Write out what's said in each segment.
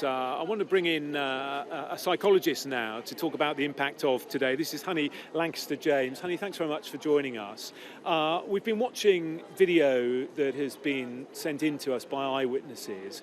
I want to bring in a psychologist now to talk about the impact of today. This is Honey Langcaster-James. Honey, thanks very much for joining us. We've been watching video that has been sent in to us by eyewitnesses.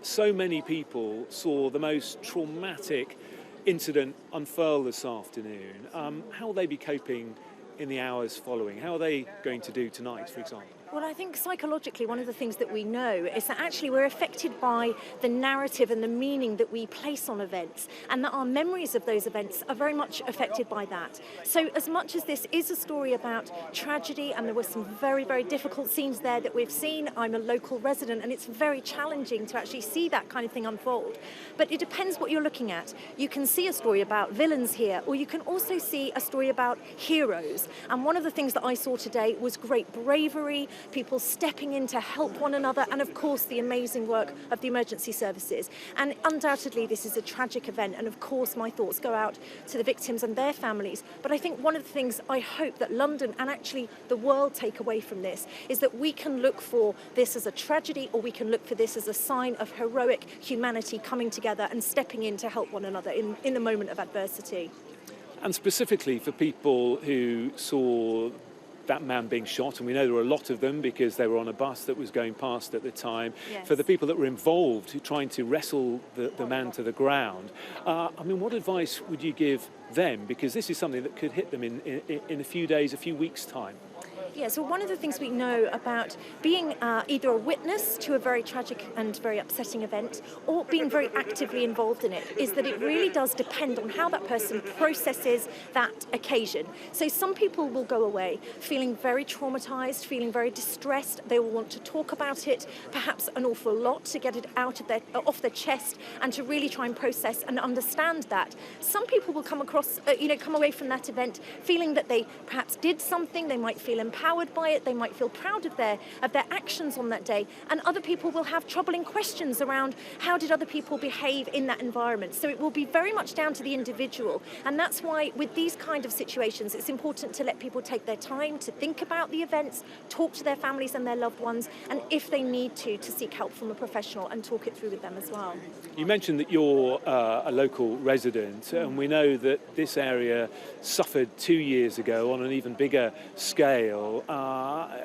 So many people saw the most traumatic incident unfurl this afternoon. How will they be coping in the hours following? How are they going to do tonight, for example? Well, I think psychologically one of the things that we know is that actually we're affected by the narrative and the meaning that we place on events, and that our memories of those events are very much affected by that. So as much as this is a story about tragedy, and there were some very, very difficult scenes there that we've seen, I'm a local resident and it's very challenging to actually see that kind of thing unfold. But it depends what you're looking at. You can see a story about villains here, or you can also see a story about heroes. And one of the things that I saw today was great bravery, people stepping in to help one another, and of course the amazing work of the emergency services. And undoubtedly this is a tragic event, and of course my thoughts go out to the victims and their families. But I think one of the things I hope that London and actually the world take away from this is that we can look for this as a tragedy, or we can look for this as a sign of heroic humanity coming together and stepping in to help one another in the moment of adversity. And specifically for people who saw that man being shot, and we know there were a lot of them because they were on a bus that was going past at the time. Yes. For the people that were involved who trying to wrestle the man to the ground, I mean, what advice would you give them? Because this is something that could hit them in a few days, a few weeks' time. Yeah, so one of the things we know about being either a witness to a very tragic and very upsetting event, or being very actively involved in it, is that it really does depend on how that person processes that occasion. So some people will go away feeling very traumatized, feeling very distressed. They will want to talk about it, perhaps an awful lot, to get it out of off their chest and to really try and process and understand that. Some people will come away from that event feeling that they perhaps did something. They might feel empowered by it, they might feel proud of their actions on that day, and other people will have troubling questions around how did other people behave in that environment. So it will be very much down to the individual, and that's why with these kind of situations it's important to let people take their time to think about the events, talk to their families and their loved ones, and if they need to seek help from a professional and talk it through with them as well. You mentioned that you're a local resident, and we know that this area suffered 2 years ago on an even bigger scale.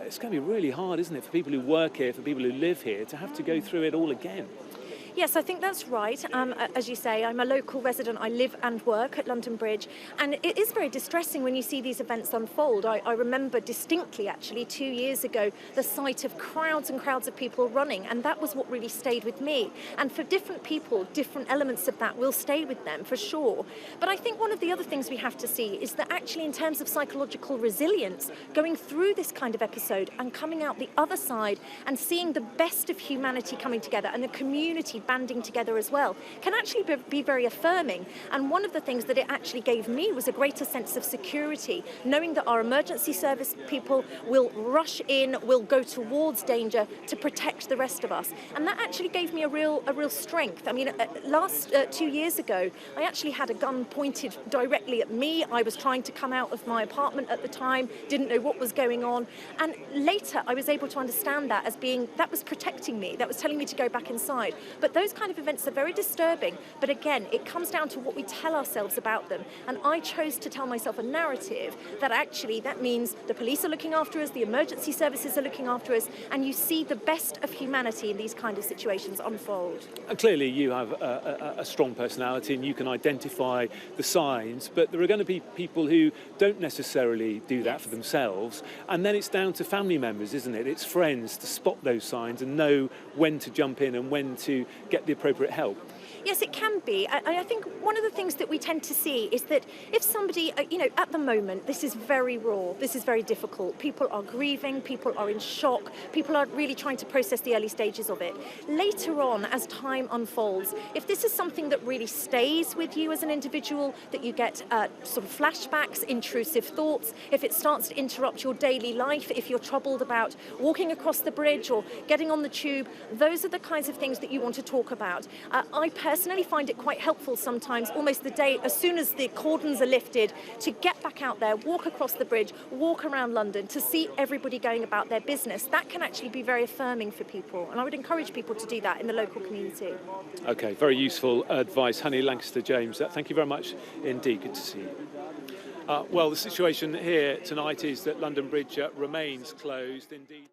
It's going to be really hard, isn't it, for people who work here, for people who live here, to have to go through it all again? Yes, I think that's right. As you say, I'm a local resident. I live and work at London Bridge, and it is very distressing when you see these events unfold. I remember distinctly, actually, 2 years ago, the sight of crowds and crowds of people running, and that was what really stayed with me. And for different people, different elements of that will stay with them, for sure. But I think one of the other things we have to see is that actually in terms of psychological resilience, going through this kind of episode and coming out the other side and seeing the best of humanity coming together and the community banding together as well can actually be very affirming. And one of the things that it actually gave me was a greater sense of security, knowing that our emergency service people will rush in, will go towards danger to protect the rest of us. And that actually gave me a real strength. I mean, 2 years ago, I actually had a gun pointed directly at me. I was trying to come out of my apartment at the time, didn't know what was going on. And later I was able to understand that as being, that was protecting me, that was telling me to go back inside. But those kind of events are very disturbing, but again, it comes down to what we tell ourselves about them. And I chose to tell myself a narrative that actually that means the police are looking after us, the emergency services are looking after us, and you see the best of humanity in these kind of situations unfold. And clearly you have a strong personality and you can identify the signs, but there are going to be people who don't necessarily do that for themselves, and then it's down to family members, isn't it? It's friends to spot those signs and know when to jump in and when to get the appropriate help. Yes, it can be. I think one of the things that we tend to see is that if somebody, at the moment, this is very raw, this is very difficult. People are grieving, people are in shock, people are really trying to process the early stages of it. Later on, as time unfolds, if this is something that really stays with you as an individual, that you get sort of flashbacks, intrusive thoughts, if it starts to interrupt your daily life, if you're troubled about walking across the bridge or getting on the tube, those are the kinds of things that you want to talk about. I personally personally find it quite helpful sometimes, almost the day, as soon as the cordons are lifted, to get back out there, walk across the bridge, walk around London, to see everybody going about their business. That can actually be very affirming for people, and I would encourage people to do that in the local community. Okay, very useful advice. Honey Lancaster-James, thank you very much indeed. Good to see you. Well, the situation here tonight is that London Bridge remains closed indeed.